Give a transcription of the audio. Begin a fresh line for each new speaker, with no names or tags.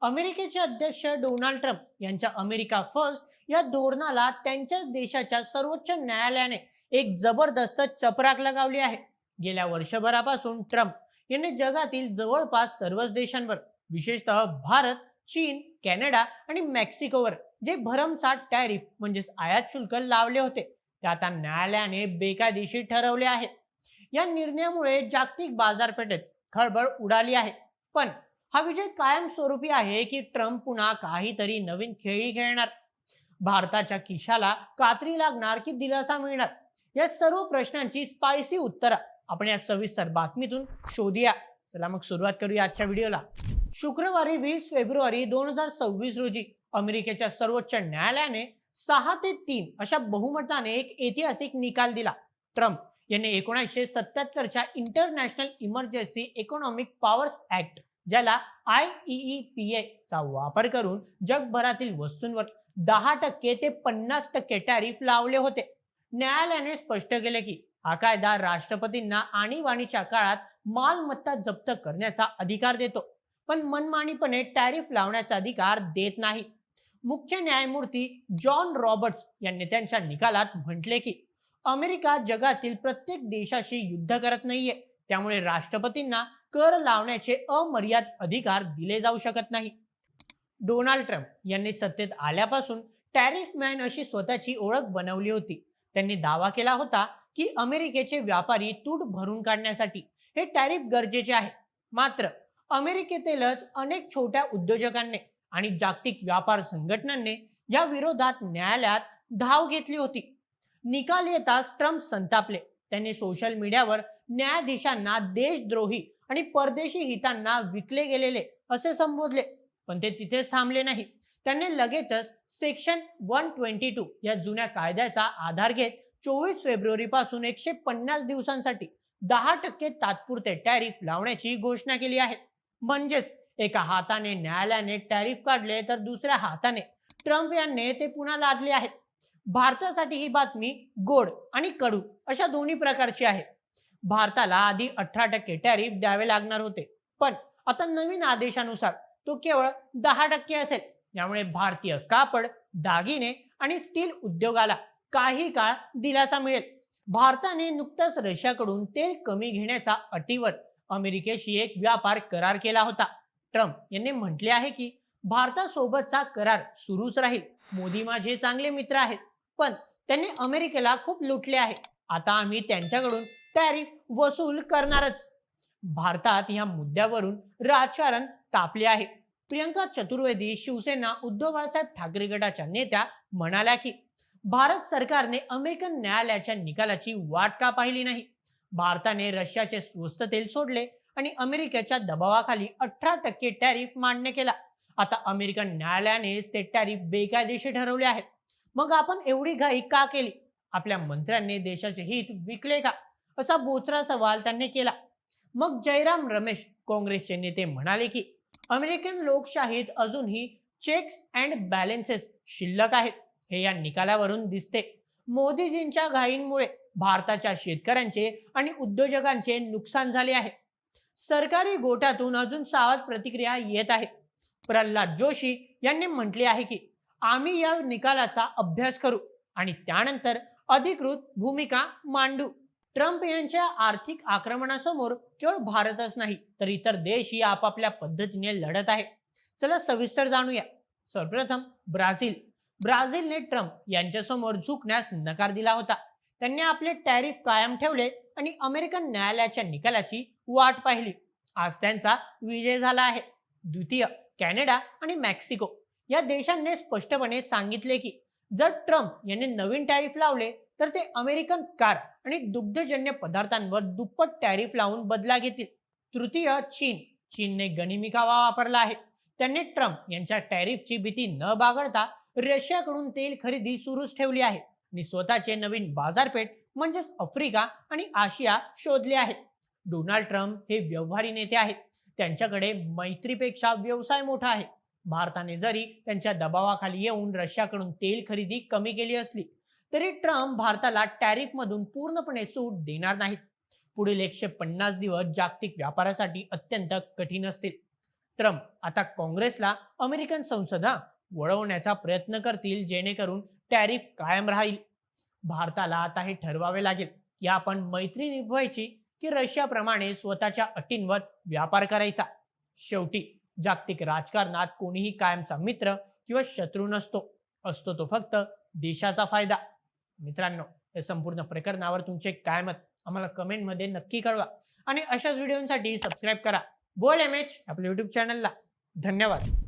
अमेरिकेचे अध्यक्ष Donald Trump यांच्या अमेरिका फर्स्ट या धोरणाला त्यांच्या देशाच्या सर्वोच्च न्यायालयाने एक जबरदस्त चपराक लगावली आहे. गेल्या वर्षभरापासून ट्रम्प यांनी जगातील जवळपास सर्वच देशांवर, विशेषतः भारत, चीन, कॅनडा आणि मेक्सिकोवर जे भरमसाठ टॅरिफ म्हणजेच आयात शुल्क लावले होते, ते आता न्यायालयाने बेकायदेशीर ठरवले आहे. या निर्णयामुळे जागतिक बाजारपेठेत खळबळ उडाली आहे. पण हा विजय कायमस्वरूपी आहे की ट्रम्प पुन्हा काहीतरी नवीन खेळी खेळणार? भारताच्या खिशाला कात्री लागणार की दिलासा मिळणार? या सर्व प्रश्नांची स्पायसी उत्तरं आपण या सविस्तर बातमीतून शोधूया. चला मग सुरुवात करूया आजच्या व्हिडिओला. शुक्रवारी 20 फेब्रुवारी 2026 रोजी अमेरिकेच्या सर्वोच्च न्यायालयाने 6-3 अशा बहुमताने एक ऐतिहासिक निकाल दिला. ट्रम्प यांनी 1977च्या international emergency economic powers act, ज्याला IEEPA चा वापर करून जगभरातील वस्तूंवर 10% ते 50% टॅरिफ लावले होते. न्यायालयाने स्पष्ट केले की हा कायदा राष्ट्रपतींना आणीबाणीच्या काळात मालमत्ता जप्त करण्याचा अधिकार देतो, पण मनमानीपणे टॅरिफ लावण्याचा अधिकार देत नाही. मुख्य न्यायमूर्ती जॉन रॉबर्ट्स यांनी त्यांच्या निकालात म्हटले की अमेरिका जगातील प्रत्येक देशाशी युद्ध करत नाहीये, त्यामुळे राष्ट्रपतींना कर लावण्याचे अमर्याद अधिकार दिले जाऊ शकत नाही. डोनाल्ड ट्रम्प यांनी सत्तेत आल्यापासून टॅरिफ मॅन अशी स्वतःची ओळख बनवली होती. त्यांनी दावा केला होता की अमेरिकेचे व्यापारी तूट भरून काढण्यासाठी हे टॅरिफ गरजेचे आहे. मात्र अमेरिकेतीलच अनेक छोट्या उद्योजकांनी आणि जागतिक व्यापार संघटनांनी या विरोधात न्यायालयात धाव घेतली होती. निकाल येताच ट्रम्प संतापले. त्यांनी सोशल मीडियावर न्यायाधीशांना देशद्रोही आणि परदेशी हितांना विकले गेलेले असे संबोधले. पण ते तिथेच थांबले नाही. त्यांनी लगेचच सेक्शन 122 या जुन्या कायद्याचा आधार घेत 24 फेब्रुवारी पासून 150 दिवसांसाठी 10% तात्पुरते टॅरिफ लावण्याची घोषणा केली आहे. म्हणजेच एका हाताने न्यायालयाने टॅरिफ काढले तर दुसऱ्या हाताने ट्रम्प यांनी ते पुन्हा लादले आहेत. भारतासाठी ही बातमी गोड आणि कडू अशा दोन्ही प्रकारची आहे. भारताला आधी 18% टॅरिफ द्यावे लागणार होते, पण आता नवीन आदेशानुसार तो केवळ 10% असेल. यामुळे भारतीय कापड, दागिने आणि स्टील उद्योगाला काही काळ दिलासा मिळेल. भारताने नुकताच रशियाकडून तेल कमी घेण्याच्या अटीवर अमेरिकेशी एक व्यापार करार केला होता. ट्रम्प यांनी म्हटले आहे की भारतासोबतचा करार सुरूच राहील. मोदी माझे चांगले मित्र आहेत, पण त्यांनी अमेरिकेला खूप लुटले आहे. आता आम्ही त्यांच्याकडून टॅरिफ वसूल करणारच. भारतात या मुद्द्यावरून राजकारण तापले आहे. प्रियंका चतुर्वेदी, शिवसेना उद्धव बाळासाहेब ठाकरे गटाच्या नेत्या म्हणाल्या की भारत सरकारने अमेरिकन न्यायालयाच्या निकालाची वाट का पाहिली नाही? भारताने रशियाचे स्वस्त तेल सोडले आणि अमेरिकेच्या दबावाखाली 18% टॅरिफ मान्य केला. आता अमेरिकन न्यायालयानेच ते टॅरिफ बेकायदेशीर ठरवले आहेत. मग आपण एवढी घाई का केली? आपल्या मंत्र्यांनी देशाचे हित विकले का? असा बोचरा सवाल त्यांनी केला. मग जयराम रमेश, काँग्रेसचे नेते म्हणाले की अमेरिकन लोकशाहीत अजूनही चेक्स अँड बॅलेन्सेस शिल्लक आहेत. हे या निकालावरून दिसते. मोदीजींच्या घाईंमुळे भारताच्या शेतकऱ्यांचे आणि उद्योजकांचे नुकसान झाले आहे. सरकारी गोटातून अजून सावध प्रतिक्रिया येत आहेत. प्रल्हाद जोशी यांनी म्हटले आहे की आम्ही या निकालाचा अभ्यास करू आणि त्यानंतर अधिकृत भूमिका मांडू. ट्रम्प यांच्या आर्थिक आक्रमणासमोर केवळ भारतच नाही तर इतर देशही आपापल्या पद्धतीने लढत आहे. चला सविस्तर जाणूया. सर्वप्रथम ब्राझील. ब्राझीलने ट्रम्प यांच्यासमोर झुकण्यास नकार दिला होता. त्यांनी आपले टॅरिफ कायम ठेवले आणि अमेरिकन न्यायालयाच्या निकालाची वाट पाहिली. आज त्यांचा विजय झाला आहे. द्वितीय, कॅनडा आणि मेक्सिको या देशांनी स्पष्टपणे सांगितले की जर ट्रम्प यांनी नवीन टॅरिफ लावले तर ते अमेरिकन कार आणि दुग्धजन्य पदार्थांवर दुप्पट टॅरिफ लावून बदला घेतील. तृतीय, चीन. चीनने गनिमी कावा वापरला आहे. त्यांनी ट्रम्प यांच्या टॅरिफची भीती न बाळगता रशियाकडून तेल खरेदी सुरूच ठेवली आहे आणि स्वतःचे नवीन बाजारपेठ म्हणजेच आफ्रिका आणि आशिया शोधले आहेत. डोनाल्ड ट्रम्प हे व्यवहारी नेते आहेत. त्यांच्याकडे मैत्रीपेक्षा व्यवसाय मोठा आहे. भारताने जरी त्यांच्या दबावाखाली येऊन रशियाकडून तेल खरेदी कमी केली असली तरी ट्रम्प भारताला टॅरिफ मधून पूर्णपणे सूट देणार नाहीत. पुढील 150 दिवस जागतिक व्यापारासाठी अत्यंत कठीण असतील. ट्रम्प आता काँग्रेसला अमेरिकन संसद वळवण्याचा प्रयत्न करतील, जेणेकरून टॅरिफ कायम राहील. भारताला आता हे ठरवावे लागेल की आपण मैत्री निभवायची की रशियाप्रमाणे स्वतःच्या अटींवर व्यापार करायचा. शेवटी जागतिक राजकारणात कोणीही कायमचा मित्र किंवा शत्रू नसतो, असतो तो फक्त देशाचा फायदा. मित्रांनो, या संपूर्ण प्रकरणावर तुमचे काय मत आम्हाला कमेंटमध्ये नक्की कळवा आणि अशाच व्हिडिओसाठी सबस्क्राईब करा बोल एम एच आपल्या युट्यूब चॅनलला. धन्यवाद.